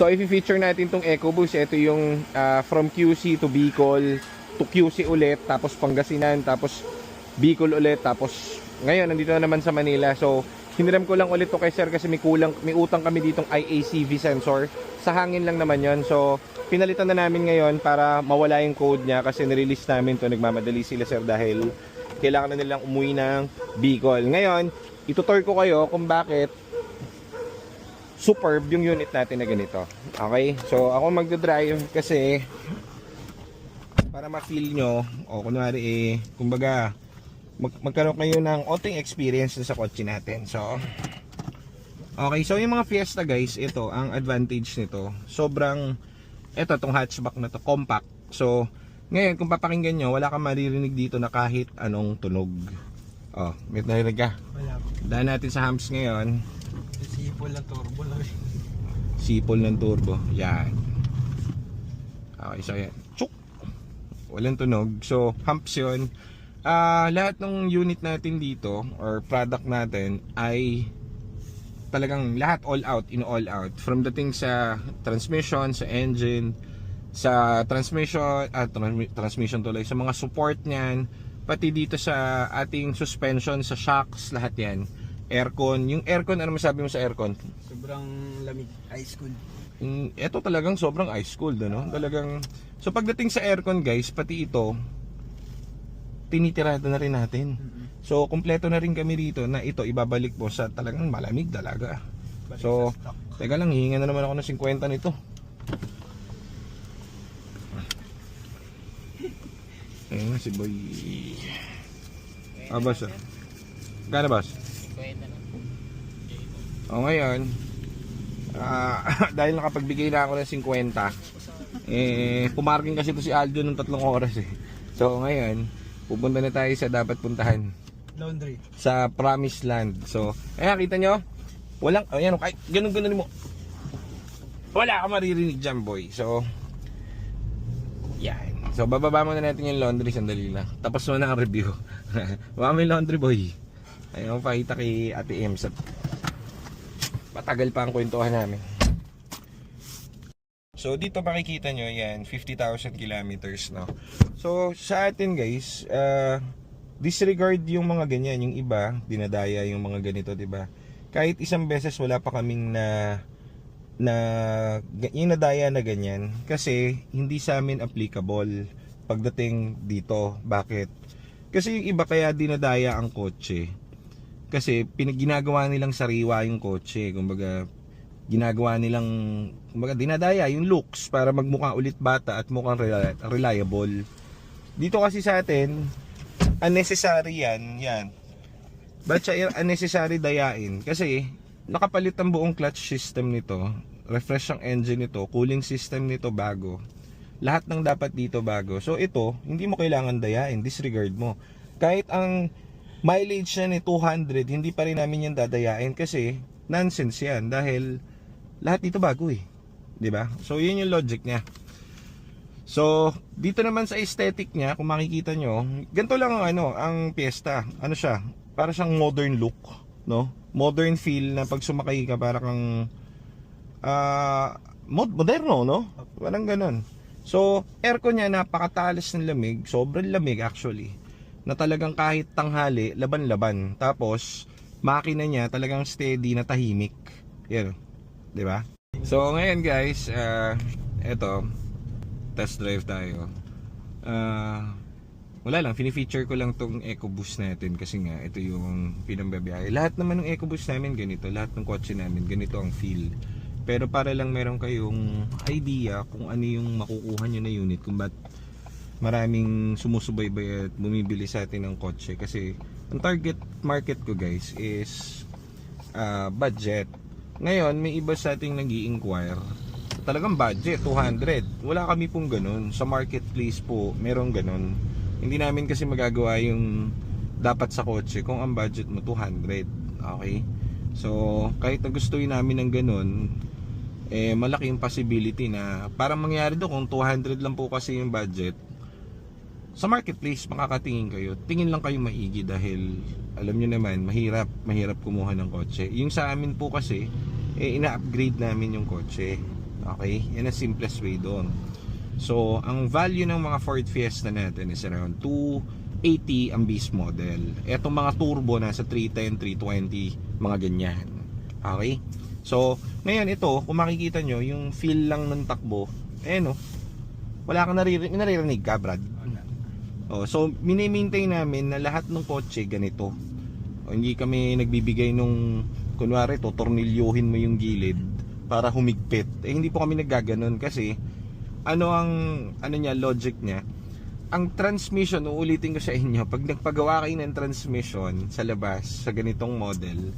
So i-feature natin tong EcoBoost. Ito yung from QC to Bicol to QC ulit, tapos Pangasinan, tapos Bicol ulit, tapos ngayon nandito na naman sa Manila. So hiniram ko lang ulit to kay sir kasi may utang kami ditong IACV sensor. Sa hangin lang naman yon. So pinalitan na namin ngayon para mawala yung code niya kasi nirelease namin to. Nagmamadali sila sir dahil kailangan na nilang umuwi ng Bicol. Ngayon itutur ko kayo kung bakit superb yung unit natin na ganito. Okay? So ako magdadrive kasi para ma-feel nyo, o kunwari kumbaga magkaroon kayo ng onting experience sa kotse natin. So okay, so yung mga Fiesta guys, ito ang advantage nito. Sobrang tong hatchback na to, compact. So ngayon kung papakinggan nyo, wala kang maririnig dito na kahit anong tunog. Oh, may narinig ka? Wala. Daan natin sa hams ngayon. Sipol ng turbo lang. Sipol ng turbo. Yan. Okay, so yan. Tsuk! Walang tunog. So, humps yun. Lahat ng unit natin dito or product natin ay talagang lahat all out, in all out. From dating sa transmission, sa engine, sa transmission tuloy, sa mga support niyan, pati dito sa ating suspension, sa shocks, lahat yan. Aircon. Yung aircon, ano masabi mo sa aircon? Sobrang lamig. High school. Ito talagang sobrang ice cold, no? Talagang, so pagdating sa aircon guys, pati ito, tinitirada na rin natin. So, kumpleto na rin kami rito na ito, ibabalik mo sa talagang malamig talaga. So, teka lang, hihinga na naman ako ng 50 nito. Ayun na si boy. Boss, gana boss? O ngayon, dahil nakapagbigay na ako ng 50, pumarking kasi ito si Aldo ng 3 oras eh. So ngayon, pupunta na tayo sa dapat puntahan. Laundry. Sa Promised Land. So, ayan, kita nyo? Walang, ayan, kahit ganun-ganun mo. Wala ka maririnig dyan, boy. So, yan. So, bababa muna natin yung laundry, sandali lang. Tapos mo na ang review. Baka may laundry, boy. Ayun, pakita kay Ate M sa patagal pa ang kwentuhan namin. So dito makikita nyo yan, 50,000 kilometers, no? So sa atin guys, disregard yung mga ganyan. Yung iba, dinadaya yung mga ganito, diba? Kahit isang beses wala pa kaming yung nadaya na ganyan. Kasi hindi sa amin applicable pagdating dito. Bakit? Kasi yung iba kaya dinadaya ang kotse kasi ginagawa nilang sariwa yung kotse, kumbaga ginagawa nilang, kumbaga dinadaya yung looks para magmukha ulit bata at mukhang reliable. Dito kasi sa atin unnecessary yan. Ba't siya unnecessary dayain? Kasi nakapalit ang buong clutch system nito, refresh ang engine nito, cooling system nito bago, lahat ng dapat dito bago. So ito hindi mo kailangan dayain, disregard mo. Kahit ang mileage na ni 200, hindi pa rin namin yan dadayain kasi nonsense yan dahil lahat dito bago eh, 'di ba? So yun yung logic niya. So dito naman sa aesthetic niya, kung makikita nyo, ganito lang ang Fiesta. Ano siya? Para siyang modern look, no? Modern feel na pag sumakay ka para kang moderno, no? Parang ganun. So aircon niya napakatalas ng lamig, sobrang lamig actually, na talagang kahit tanghali, laban-laban. Tapos, makina niya talagang steady na tahimik. Yan, di ba? So, ngayon guys, eto, test drive tayo. Wala lang, fini-feature ko lang tong EcoBoost natin kasi nga, ito yung pinambabiyahe. Lahat naman ng EcoBoost namin ganito, lahat ng kotse namin ganito ang feel. Pero para lang meron kayong idea kung ano yung makukuha nyo na unit, kung ba't maraming sumusubaybay at bumibili sa atin ng kotse. Kasi ang target market ko guys is budget. Ngayon may iba sa ating nag-i-inquire talagang budget 200. Wala kami pong ganun. Sa marketplace po meron ganun. Hindi namin kasi magagawa yung dapat sa kotse kung ang budget mo 200. Okay? So kahit na gustuin namin ng ganun, malaki yung possibility na parang mangyari do kung 200 lang po kasi yung budget. Sa marketplace makakatingin kayo, tingin lang kayo maigi dahil alam nyo naman mahirap kumuha ng kotse. Yung sa amin po kasi ina-upgrade namin yung kotse. Okay? Yan ang simplest way doon. So, ang value ng mga Ford Fiesta natin is around 280 ang base model. Etong mga turbo nasa 310, 320, mga ganyan. Okay? So, ngayon ito, kung makikita nyo, yung feel lang ng takbo, no, wala kang naririnig ka, Brad. Wala. So, mini-maintain namin na lahat ng kotse ganito. Hindi kami nagbibigay nung, kunwari, totornilyuhin mo yung gilid para humigpit. Hindi po kami naggaganon kasi ano niya, logic niya. Ang transmission, uulitin ko sa inyo, pag nagpagawa kayo ng transmission sa labas, sa ganitong model,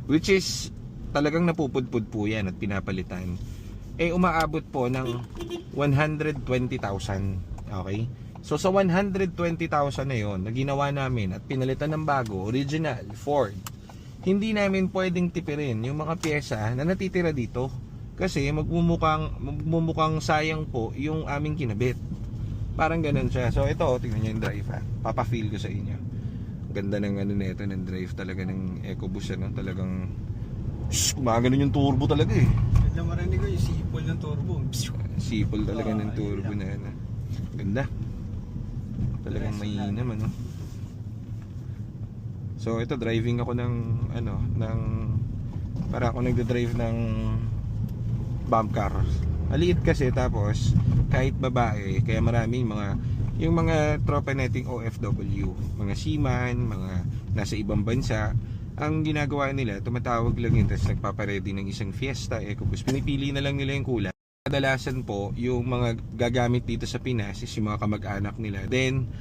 which is talagang napupudpud po yan at pinapalitan, umaabot po ng 120,000. Okay? So sa 120,000 na yon na ginawa namin at pinalitan ng bago, original, Ford, hindi namin pwedeng tipirin yung mga pyesa na natitira dito. Kasi magmumukhang sayang po yung aming kinabit. Parang ganun siya. So ito, tingnan nyo yung drive ha. Papa-feel ko sa inyo. Ganda ng nito, ng drive talaga ng EcoBoost, talagang gumaganon yung turbo talaga eh. Ganda marinig ko yung sipol ng turbo. Sipol talaga ng turbo na yan. Ganda. Talagang mainam So ito, driving ako ng para ako nagde-drive ng bump car. Maliit kasi, tapos kahit babae, kaya maraming yung mga tropa nating OFW, mga seaman, mga nasa ibang bansa, ang ginagawa nila, tumatawag lang yun, tapos nagpaparedy ng isang Fiesta, EcoBoost. Pinipili na lang nila yung kulay. Kadalasan po, yung mga gagamit dito sa Pinas is yung mga kamag-anak nila. Then,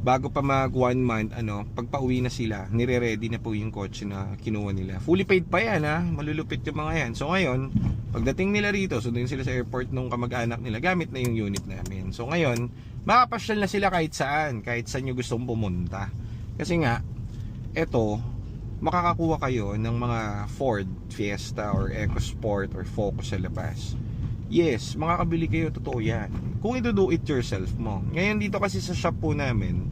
bago pa mag 1 month, pag pauwi na sila, nire-ready na po yung kotse na kinuha nila. Fully paid pa yan ha, malulupit yung mga yan. So ngayon, pagdating nila rito, sundin sila sa airport nung kamag-anak nila, gamit na yung unit namin. So ngayon, makapasyal na sila kahit saan nyo gustong pumunta. Kasi nga, eto, makakakuha kayo ng mga Ford Fiesta or EcoSport or Focus sa labas. Yes, makakabili kayo, totoo yan. Kung do it yourself mo. Ngayon dito kasi sa shop po namin,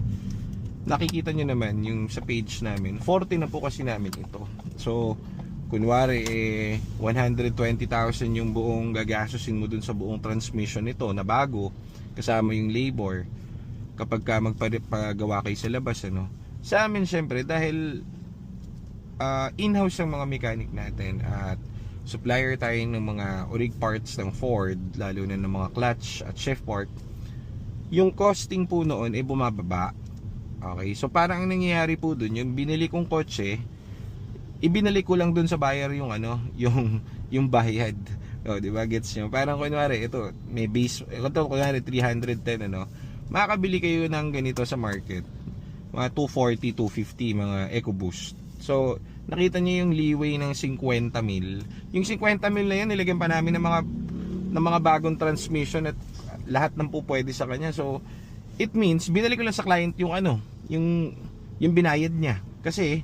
nakikita nyo naman yung sa page namin, 40 na po kasi namin ito. So, kunwari 120,000 yung buong gagastusin mo dun sa buong transmission nito na bago, kasama yung labor, kapag ka magpagawa kayo sa labas, Sa amin syempre, dahil in-house ang mga mechanic natin at supplier tayo ng mga orig parts ng Ford, lalo na ng mga clutch at shift part, yung costing po noon bumababa. Okay, so parang ang nangyayari po dun, yung binili kong kotse, ibinalik ko lang dun sa buyer yung yung bayad. Di ba, gets nyo? Parang kunwari, ito, may base, ito kunwari 310, makakabili kayo ng ganito sa market, mga 240, 250, mga EcoBoost. So, nakita niyo yung leeway ng 50 mil. Yung 50 mil na yan, nilagyan pa namin ng mga bagong transmission at lahat ng po pwede sa kanya. So, it means, binalik ko lang sa client yung yung binayad niya. Kasi,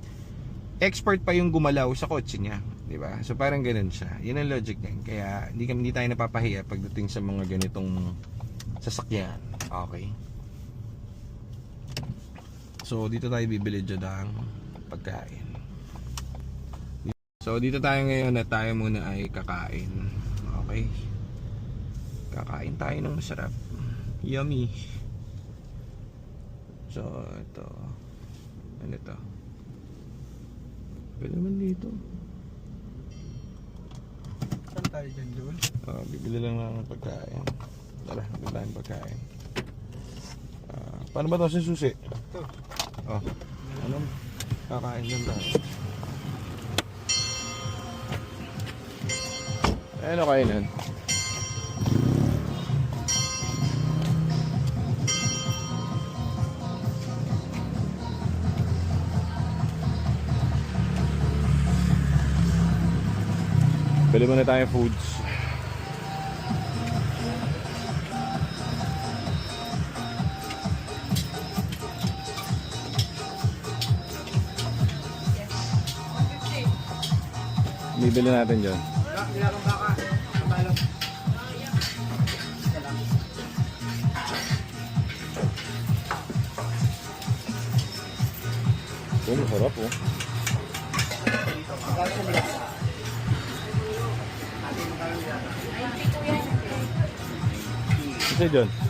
expert pa yung gumalaw sa kotse niya. Diba? So, parang ganun siya. Yun ang logic niya. Kaya, hindi tayo napapahiya pagdating sa mga ganitong sasakyan. Okay? So, dito tayo bibili dyan ng pagkain. So dito tayo ngayon na tayo muna ay kakain. Okay? Kakain tayo ng masarap. Yummy. So ito, ano ito? Pwede naman dito. Saan tayo dyan, Joel? Bibili lang ng pagkain. Tara, bibili tayong pagkain. Paano ba ito sa susi? Ito. Ano? Kakain lang tayo. Ano kayo nun? Bili muna tayo foods. Bibili natin dyan. Nilagang baka. Kabalok. Masarap oh. Dito. Kasi John.